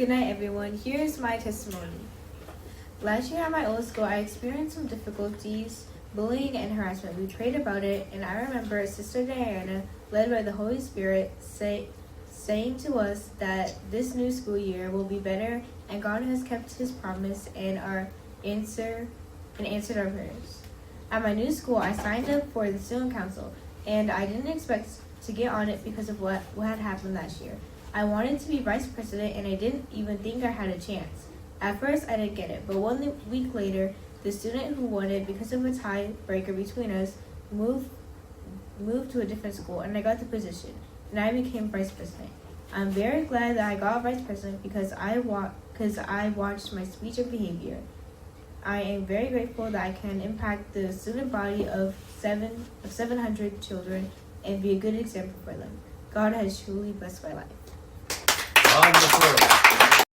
Good night, everyone. Here's my testimony. Last year at my old school, I experienced some difficulties, bullying, and harassment. We prayed about it, and I remember Sister Diana, led by the Holy Spirit, saying to us that this new school year will be better, and God has kept His promise and answered our prayers. At my new school, I signed up for the student council, and I didn't expect to get on it because of what had happened last year. I wanted to be vice president, and I didn't even think I had a chance. At first, I didn't get it, but 1 week later, the student who won it because of a tiebreaker between us moved to a different school, and I got the position, and I became vice president. I'm very glad that I got vice president because I watched my speech and behavior. I am very grateful that I can impact the student body of 700 children and be a good example for them. God has truly blessed my life. Wonderful.